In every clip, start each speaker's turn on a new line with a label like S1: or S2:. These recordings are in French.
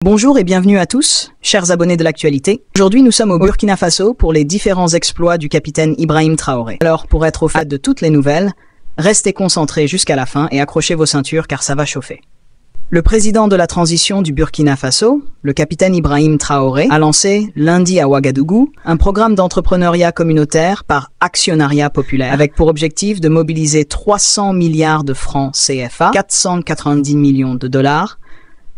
S1: Bonjour et bienvenue à tous, chers abonnés de l'actualité. Aujourd'hui, nous sommes au Burkina Faso pour les différents exploits du capitaine Ibrahim Traoré. Alors, pour être au fait de toutes les nouvelles, restez concentrés jusqu'à la fin et accrochez vos ceintures car ça va chauffer. Le président de la transition du Burkina Faso, le capitaine Ibrahim Traoré, a lancé lundi à Ouagadougou un programme d'entrepreneuriat communautaire par actionnariat populaire avec pour objectif de mobiliser 300 milliards de francs CFA, 490 millions de dollars,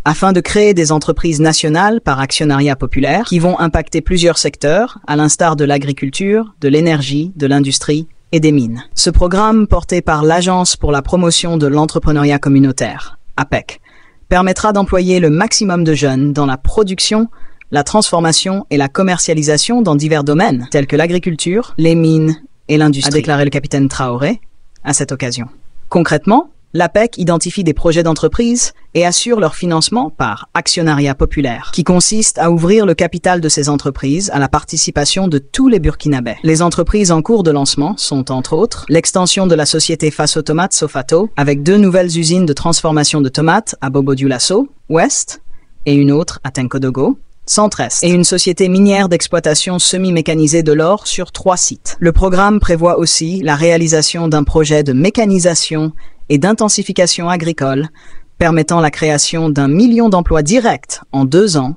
S1: afin de créer des entreprises nationales par actionnariat populaire qui vont impacter plusieurs secteurs, à l'instar de l'agriculture, de l'énergie, de l'industrie et des mines. Ce programme, porté par l'Agence pour la promotion de l'entrepreneuriat communautaire, APEC, permettra d'employer le maximum de jeunes dans la production, la transformation et la commercialisation dans divers domaines, tels que l'agriculture, les mines et l'industrie, a déclaré le capitaine Traoré à cette occasion. Concrètement, l'APEC identifie des projets d'entreprise et assure leur financement par actionnariat populaire, qui consiste à ouvrir le capital de ces entreprises à la participation de tous les Burkinabés. Les entreprises en cours de lancement sont, entre autres, l'extension de la société Faso Tomate Sofato, avec 2 nouvelles usines de transformation de tomates à Bobo-Dioulasso, ouest, et une autre à Tenkodogo, centre-est, et une société minière d'exploitation semi-mécanisée de l'or sur 3 sites. Le programme prévoit aussi la réalisation d'un projet de mécanisation et d'intensification agricole, permettant la création d'1 million d'emplois directs en 2 ans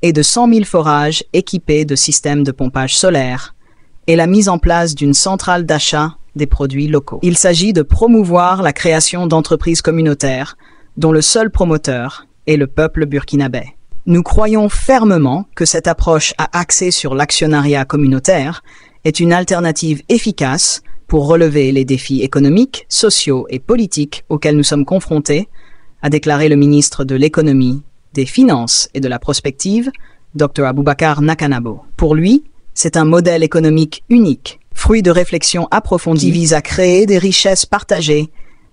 S1: et de 100 000 forages équipés de systèmes de pompage solaire et la mise en place d'une centrale d'achat des produits locaux. Il s'agit de promouvoir la création d'entreprises communautaires dont le seul promoteur est le peuple burkinabé. Nous croyons fermement que cette approche axée sur l'actionnariat communautaire est une alternative efficace pour relever les défis économiques, sociaux et politiques auxquels nous sommes confrontés, a déclaré le ministre de l'Économie, des Finances et de la Prospective, Dr Aboubacar Nakanabo. Pour lui, c'est un modèle économique unique, fruit de réflexions approfondies qui vise à créer des richesses partagées,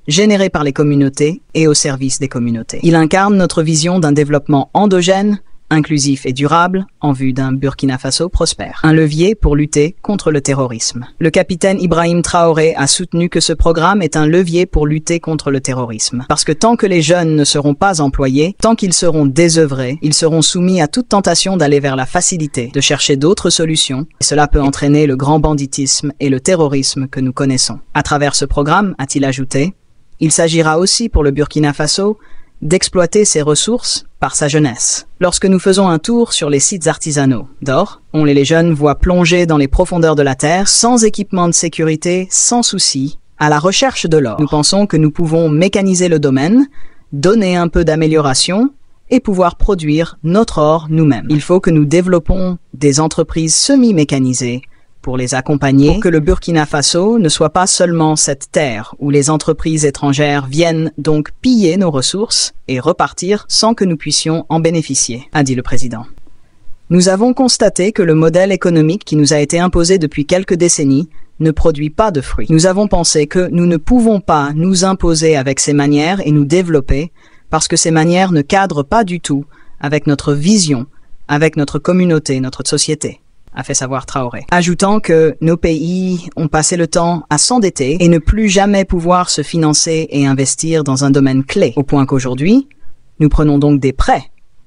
S1: générées par les communautés et au service des communautés. Il incarne notre vision d'un développement endogène, inclusif et durable, en vue d'un Burkina Faso prospère. Un levier pour lutter contre le terrorisme. Le capitaine Ibrahim Traoré a soutenu que ce programme est un levier pour lutter contre le terrorisme. Parce que tant que les jeunes ne seront pas employés, tant qu'ils seront désœuvrés, ils seront soumis à toute tentation d'aller vers la facilité, de chercher d'autres solutions, et cela peut entraîner le grand banditisme et le terrorisme que nous connaissons. À travers ce programme, a-t-il ajouté, il s'agira aussi pour le Burkina Faso d'exploiter ses ressources par sa jeunesse. Lorsque nous faisons un tour sur les sites artisanaux d'or, on les jeunes voient plonger dans les profondeurs de la terre, sans équipement de sécurité, sans souci, à la recherche de l'or. Nous pensons que nous pouvons mécaniser le domaine, donner un peu d'amélioration et pouvoir produire notre or nous-mêmes. Il faut que nous développons des entreprises semi-mécanisées pour les accompagner, pour que le Burkina Faso ne soit pas seulement cette terre où les entreprises étrangères viennent donc piller nos ressources et repartir sans que nous puissions en bénéficier, a dit le président. Nous avons constaté que le modèle économique qui nous a été imposé depuis quelques décennies ne produit pas de fruits. Nous avons pensé que nous ne pouvons pas nous imposer avec ces manières et nous développer parce que ces manières ne cadrent pas du tout avec notre vision, avec notre communauté, notre société, a fait savoir Traoré, ajoutant que nos pays ont passé le temps à s'endetter et ne plus jamais pouvoir se financer et investir dans un domaine clé, au point qu'aujourd'hui, nous prenons donc des prêts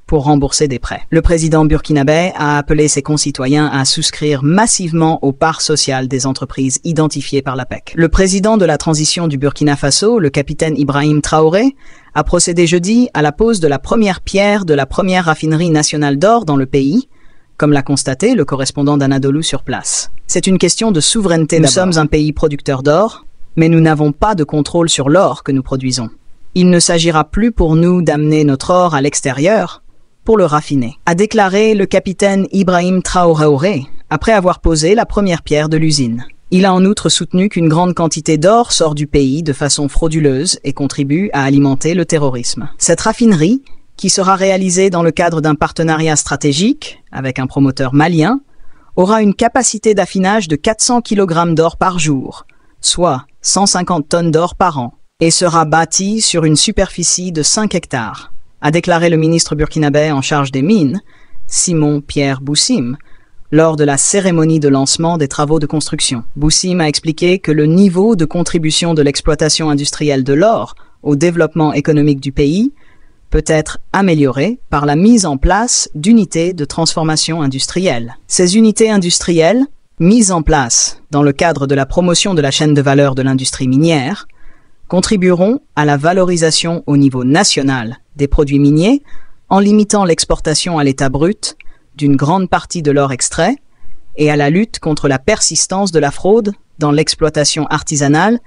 S1: pour rembourser des prêts. Le président burkinabé a appelé ses concitoyens à souscrire massivement aux parts sociales des entreprises identifiées par l'APEC. Le président de la transition du Burkina Faso, le capitaine Ibrahim Traoré, a procédé jeudi à la pose de la première pierre de la première raffinerie nationale d'or dans le pays, comme l'a constaté le correspondant d'Anadolu sur place. C'est une question de souveraineté. Nous sommes un pays producteur d'or, mais nous n'avons pas de contrôle sur l'or que nous produisons. Il ne s'agira plus pour nous d'amener notre or à l'extérieur pour le raffiner, a déclaré le capitaine Ibrahim Traoré après avoir posé la première pierre de l'usine. Il a en outre soutenu qu'une grande quantité d'or sort du pays de façon frauduleuse et contribue à alimenter le terrorisme. Cette raffinerie, qui sera réalisé dans le cadre d'un partenariat stratégique avec un promoteur malien, aura une capacité d'affinage de 400 kg d'or par jour, soit 150 tonnes d'or par an, et sera bâtie sur une superficie de 5 hectares, a déclaré le ministre burkinabé en charge des mines, Simon Pierre Boussim, lors de la cérémonie de lancement des travaux de construction. Boussim a expliqué que le niveau de contribution de l'exploitation industrielle de l'or au développement économique du pays peut être améliorée par la mise en place d'unités de transformation industrielle. Ces unités industrielles, mises en place dans le cadre de la promotion de la chaîne de valeur de l'industrie minière, contribueront à la valorisation au niveau national des produits miniers en limitant l'exportation à l'état brut d'une grande partie de l'or extrait et à la lutte contre la persistance de la fraude dans l'exploitation artisanale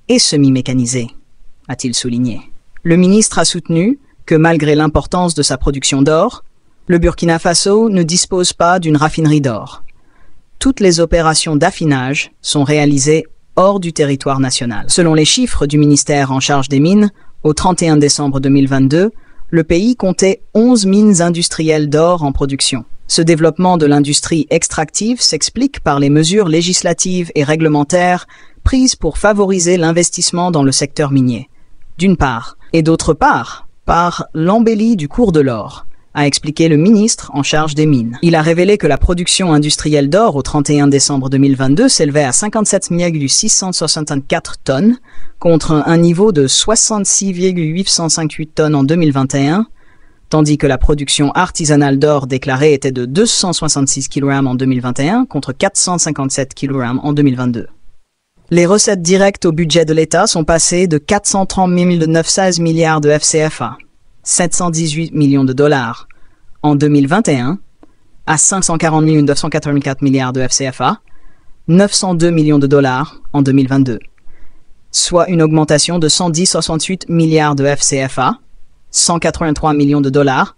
S1: et semi-mécanisée, a-t-il souligné. Le ministre a soutenu que malgré l'importance de sa production d'or, le Burkina Faso ne dispose pas d'une raffinerie d'or. Toutes les opérations d'affinage sont réalisées hors du territoire national. Selon les chiffres du ministère en charge des mines, au 31 décembre 2022, le pays comptait 11 mines industrielles d'or en production. Ce développement de l'industrie extractive s'explique par les mesures législatives et réglementaires prises pour favoriser l'investissement dans le secteur minier, d'une part, et d'autre part, par l'embellie du cours de l'or, a expliqué le ministre en charge des mines. Il a révélé que la production industrielle d'or au 31 décembre 2022 s'élevait à 57,664 tonnes, contre un niveau de 66,858 tonnes en 2021, tandis que la production artisanale d'or déclarée était de 266 kg en 2021 contre 457 kg en 2022. Les recettes directes au budget de l'État sont passées de 430 916 milliards de FCFA, 718 millions de dollars, en 2021, à 540 984 milliards de FCFA, 902 millions de dollars en 2022, soit une augmentation de 110,68 milliards de FCFA, 183 millions de dollars,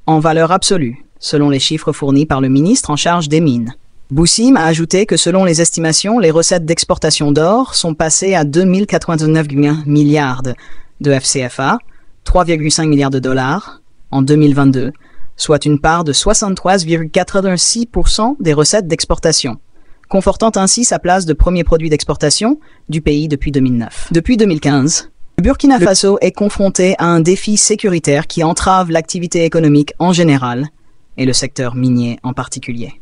S1: en valeur absolue, selon les chiffres fournis par le ministre en charge des mines. Boussim a ajouté que selon les estimations, les recettes d'exportation d'or sont passées à 2089 milliards de FCFA, 3,5 milliards de dollars en 2022, soit une part de 63,86% des recettes d'exportation, confortant ainsi sa place de premier produit d'exportation du pays depuis 2009. Depuis 2015, le Burkina Faso est confronté à un défi sécuritaire qui entrave l'activité économique en général et le secteur minier en particulier.